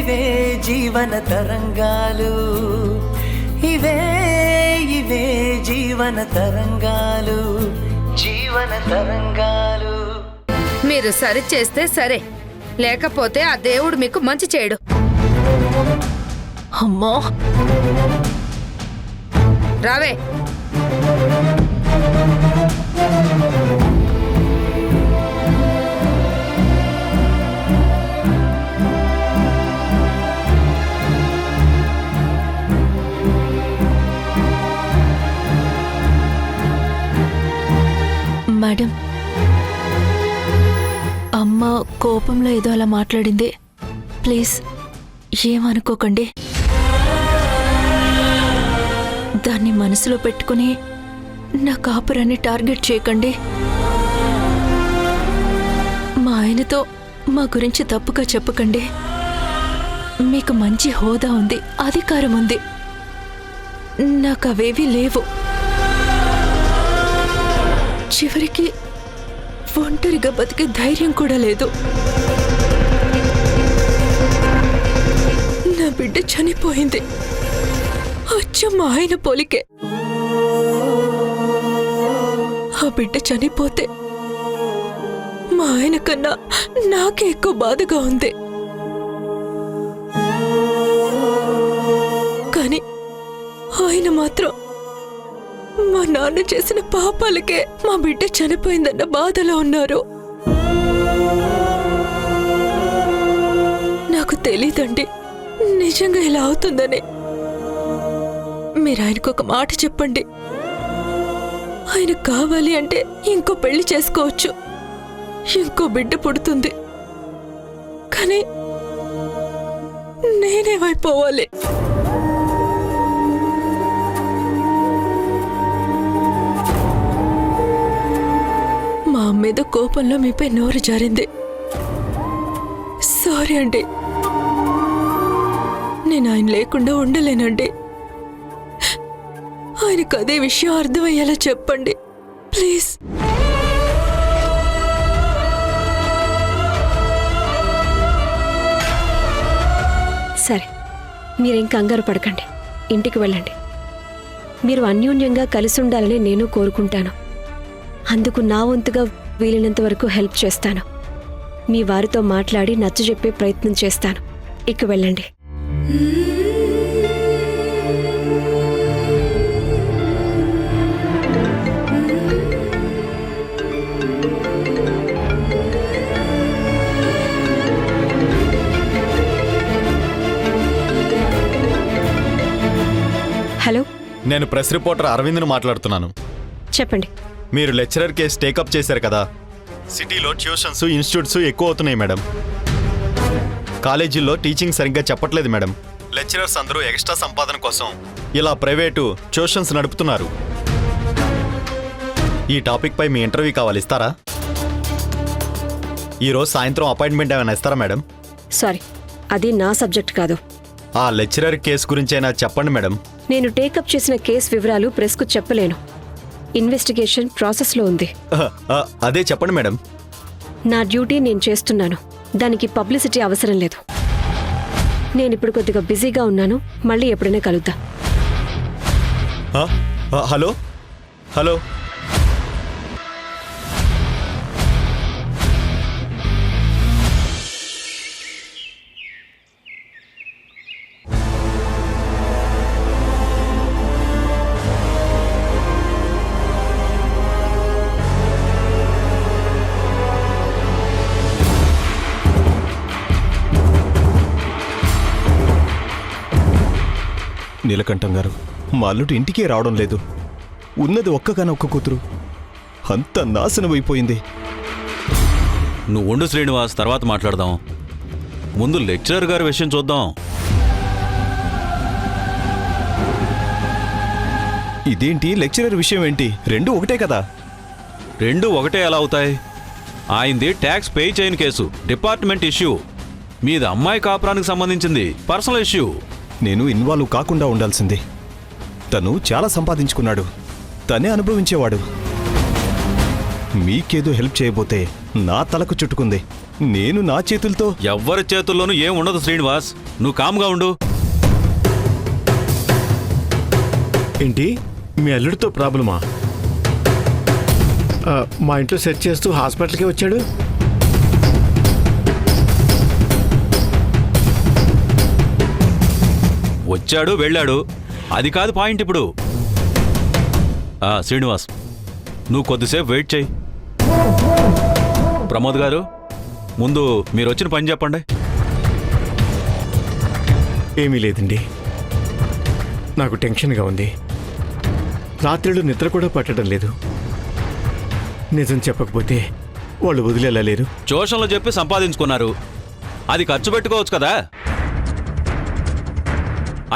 ఇవే జీవన తరంగాలు, ఇవే ఇవే జీవన తరంగాలు, జీవన తరంగాలు. మీరు సరి చేస్తే సరే, లేకపోతే ఆ దేవుడు మీకు మంచి చేయడు. అమ్మా రావే. మేడం, అమ్మ కోపంలో ఏదో అలా మాట్లాడింది. ప్లీజ్ ఏమనుకోకండి. దాన్ని మనసులో పెట్టుకుని నా కాపురాన్ని టార్గెట్ చేయకండి. మా ఆయనతో మా గురించి తప్పుగా చెప్పకండి. మీకు మంచి హోదా ఉంది, అధికారం ఉంది. నాకు అవేవీ లేవు. చివరికి ఒంటరిగా బతికే ధైర్యం కూడా లేదు. నా బిడ్డ చనిపోయింది, అచ్చం మా ఆయన పోలికే. ఆ బిడ్డ చనిపోతే మా ఆయన కన్నా నాకే ఎక్కువ బాధగా ఉంది. కానీ ఆయన మాత్రం మా నాన్న చేసిన పాపాలకే మా బిడ్డ చనిపోయిందన్న బాధలో ఉన్నారు. నాకు తెలీదండి నిజంగా ఇలా అవుతుందని. మీరు ఆయనకు ఒక మాట చెప్పండి. ఆయన కావాలి అంటే ఇంకో పెళ్లి చేసుకోవచ్చు, ఇంకో బిడ్డ పుడుతుంది. కానీ నేనేమైపోవాలి? మా మీద కోపంలో మీపై నోరు జారింది. సారీ అండి. నేను ఆయన లేకుండా ఉండలేనండి. ఆయనకు అదే విషయం అర్థమయ్యేలా చెప్పండి ప్లీజ్. సరే, మీరేం కంగారు పడకండి, ఇంటికి వెళ్ళండి. మీరు అన్యోన్యంగా కలిసి ఉండాలని నేను కోరుకుంటాను. అందుకు నా వంతుగా వీలైనంత వరకు హెల్ప్ చేస్తాను. మీ వారితో మాట్లాడి నచ్చజెప్పే ప్రయత్నం చేస్తాను. ఇక వెళ్ళండి. హలో, నేను ప్రెస్ రిపోర్టర్ అరవింద్ను మాట్లాడుతున్నాను. చెప్పండి. మీరు లెక్చరర్ కేసు టేకప్ చేశారు కదా. సిటీలో ట్యూషన్స్, ఇన్స్టిట్యూట్స్ ఎక్కువ అవుతున్నాయి మేడం. కాలేజీల్లో టీచింగ్ సరిగ్గా చెప్పట్లేదు మేడం. లెక్చరర్స్ అందరూ ఎక్స్ట్రా సంపాదన కోసం ఇలా ప్రైవేటు ట్యూషన్స్ నడుపుతున్నారు. ఈ టాపిక్ పై మీ ఇంటర్వ్యూ కావాలి, ఇస్తారా? ఈరోజు సాయంత్రం అపాయింట్మెంట్ ఏమైనా ఇస్తారా మేడం? సారీ, అది నా సబ్జెక్ట్ కాదు. ఆ లెక్చరర్ కేసు గురించి అయినా చెప్పండి మేడం. నేను టేకప్ చేసిన కేసు వివరాలు ప్రెస్కు చెప్పలేను. ఇన్వెస్టిగేషన్ ప్రాసెస్లో ఉంది. అదే చెప్పండి మేడం. నా డ్యూటీ నేను చేస్తున్నాను, దానికి పబ్లిసిటీ అవసరం లేదు. నేను ఇప్పుడు కొద్దిగా బిజీగా ఉన్నాను, మళ్ళీ ఎప్పుడైనా కలుద్దాం. హలో హలో నీలకంఠం గారు, మా అల్లుడు ఇంటికే రావడం లేదు. ఉన్నది ఒక్కగానొక్క కూతురు, అంత నాశనమైపోయింది. నువ్వు ఉండు శ్రీనివాస్, తర్వాత మాట్లాడదాం. ముందు లెక్చరర్ గారి విషయం చూద్దాం. ఇదేంటి లెక్చరర్ విషయం ఏంటి? రెండు ఒకటే కదా. రెండు ఒకటే ఎలా అవుతాయి? ఆయనది ట్యాక్స్ పే చేయని కేసు, డిపార్ట్మెంట్ ఇష్యూ. మీది అమ్మాయి కాపురానికి సంబంధించింది, పర్సనల్ ఇష్యూ. నేను ఇన్వాల్వ్ కాకుండా ఉండాల్సింది. తను చాలా సంపాదించుకున్నాడు, తనే అనుభవించేవాడు. మీకేదో హెల్ప్ చేయబోతే నా తలకు చుట్టుకుంది. నేను నా చేతులతో ఎవ్వరి చేతుల్లోనూ ఏం ఉండదు శ్రీనివాస్, నువ్వు కామ్గా ఉండు. ఏంటి మీ అల్లుడితో ప్రాబ్లమా? మా ఇంట్లో సెర్చ్ చేస్తూ హాస్పిటల్కి వచ్చాడు. వచ్చాడు వెళ్ళాడు, అది కాదు పాయింట్ ఇప్పుడు. శ్రీనివాస్, నువ్వు కొద్దిసేపు వెయిట్ చేయి. ప్రమోద్ గారు, ముందు మీరు వచ్చిన పని చెప్పండి. ఏమీ లేదండి, నాకు టెన్షన్గా ఉంది. రాత్రిళ్ళు నిద్ర కూడా పట్టడం లేదు. నిజం చెప్పకపోతే వాళ్ళు వదిలేలేరు. ట్యూషన్లో చెప్పి సంపాదించుకున్నారు, అది ఖర్చు పెట్టుకోవచ్చు కదా.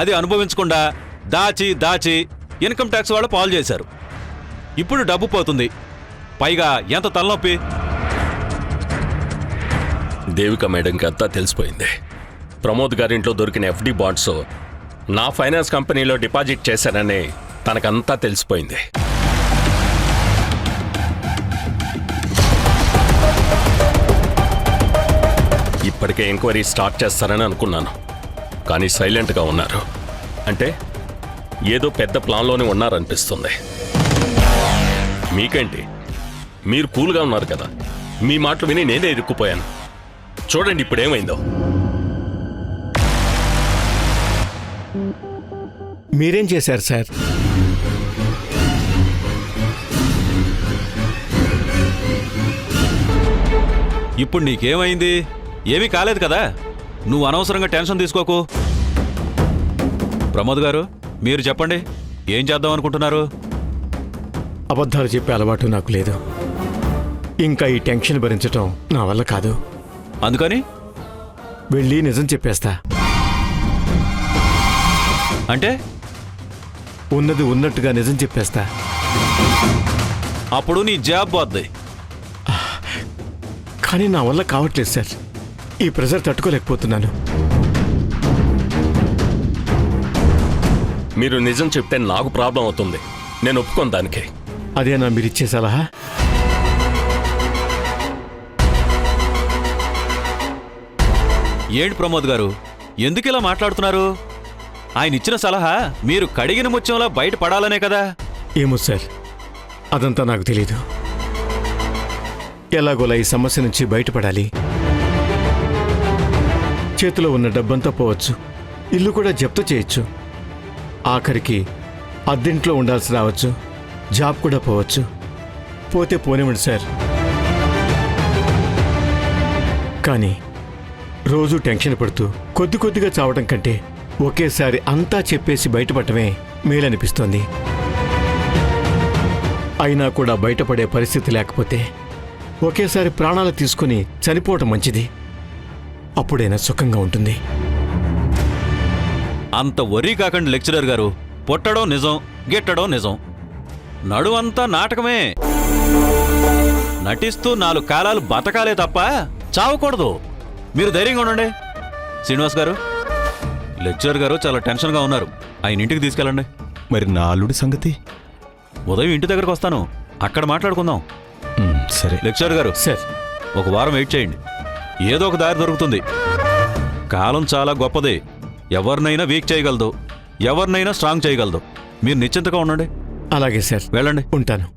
అది అనుభవించకుండా దాచి దాచి ఇన్కమ్ ట్యాక్స్ వాళ్ళు పాలు చేశారు. ఇప్పుడు డబ్బు పోతుంది, పైగా ఎంత తలనొప్పి. దేవిక మేడంకి అంతా తెలిసిపోయింది. ప్రమోద్ గారింట్లో దొరికిన ఎఫ్డి బాండ్స్ నా ఫైనాన్స్ కంపెనీలో డిపాజిట్ చేశానని తనకంతా తెలిసిపోయింది. ఇప్పటికే ఎంక్వైరీ స్టార్ట్ చేస్తారని అనుకున్నాను, కానీ సైలెంట్గా ఉన్నారు. అంటే ఏదో పెద్ద ప్లాన్లోనే ఉన్నారనిపిస్తుంది. మీకేంటి, మీరు కూల్గా ఉన్నారు కదా. మీ మాటలు విని నేనే ఇరుక్కుపోయాను. చూడండి ఇప్పుడేమైందో. మీరేం చేశారు సార్? ఇప్పుడు నీకేమైంది? ఏమీ కాలేదు కదా, నువ్వు అనవసరంగా టెన్షన్ తీసుకోకు. ప్రమోద్ గారు, మీరు చెప్పండి, ఏం చేద్దాం అనుకుంటున్నారు? అబద్ధాలు చెప్పే అలవాటు నాకు లేదు. ఇంకా ఈ టెన్షన్ భరించటం నా వల్ల కాదు. అందుకని వెళ్ళి నిజం చెప్పేస్తా. అంటే ఉన్నది ఉన్నట్టుగా నిజం చెప్పేస్తా. అప్పుడు నీ జాబ్ పోద్ది. కానీ నా వల్ల కావట్లేదు సార్. ఈ ప్రెజర్ తట్టుకోలేకపోతున్నాను. మీరు నిజం చెప్తే నాకు ప్రాబ్లం అవుతుంది. నేను ఒప్పుకోను దానికి. అదేనా మీరిచ్చే సలహా? ఏంటి ప్రమోద్ గారు, ఎందుకు ఇలా మాట్లాడుతున్నారు? ఆయన ఇచ్చిన సలహా మీరు కడిగిన ముత్యంలా బయట పడాలనే కదా. ఏమో సార్, అదంతా నాకు తెలీదు. ఎలాగోలా ఈ సమస్య నుంచి బయటపడాలి. చేతిలో ఉన్న డబ్బంతా పోవచ్చు, ఇల్లు కూడా జప్తు చేయొచ్చు, ఆఖరికి అద్దెంట్లో ఉండాల్సి రావచ్చు, జాబ్ కూడా పోవచ్చు. పోతే పోనివ్వండి సార్. కానీ రోజూ టెన్షన్ పడుతూ కొద్ది కొద్దిగా చావడం కంటే ఒకేసారి అంతా చెప్పేసి బయటపడటమే మేలనిపిస్తోంది. అయినా కూడా బయటపడే పరిస్థితి లేకపోతే ఒకేసారి ప్రాణాలు తీసుకుని చనిపోవటం మంచిది. అప్పుడైనా సుఖంగా ఉంటుంది. అంత వరీ కాకండి లెక్చరర్ గారు. పొట్టడం నిజం, గిట్టడం నిజం, నడువంతా నాటకమే. నటిస్తూ 4 కాలాలు బతకాలే తప్ప చావకూడదు. మీరు ధైర్యంగా ఉండండి. శ్రీనివాస్ గారు, లెక్చరర్ గారు చాలా టెన్షన్గా ఉన్నారు, ఆయన ఇంటికి తీసుకెళ్ళండి. మరి నా అల్లుడి సంగతి? ఉదయం ఇంటి దగ్గరకు వస్తాను, అక్కడ మాట్లాడుకుందాం. సరే. లెక్చరర్ గారు, సార్, ఒక వారం వెయిట్ చేయండి, ఏదో ఒక దారి దొరుకుతుంది. కాలం చాలా గొప్పది, ఎవరినైనా వీక్ చేయగలదు, ఎవరినైనా స్ట్రాంగ్ చేయగలదు. మీరు నిశ్చింతగా ఉండండి. అలాగే సార్, వెళ్ళండి. ఉంటాను.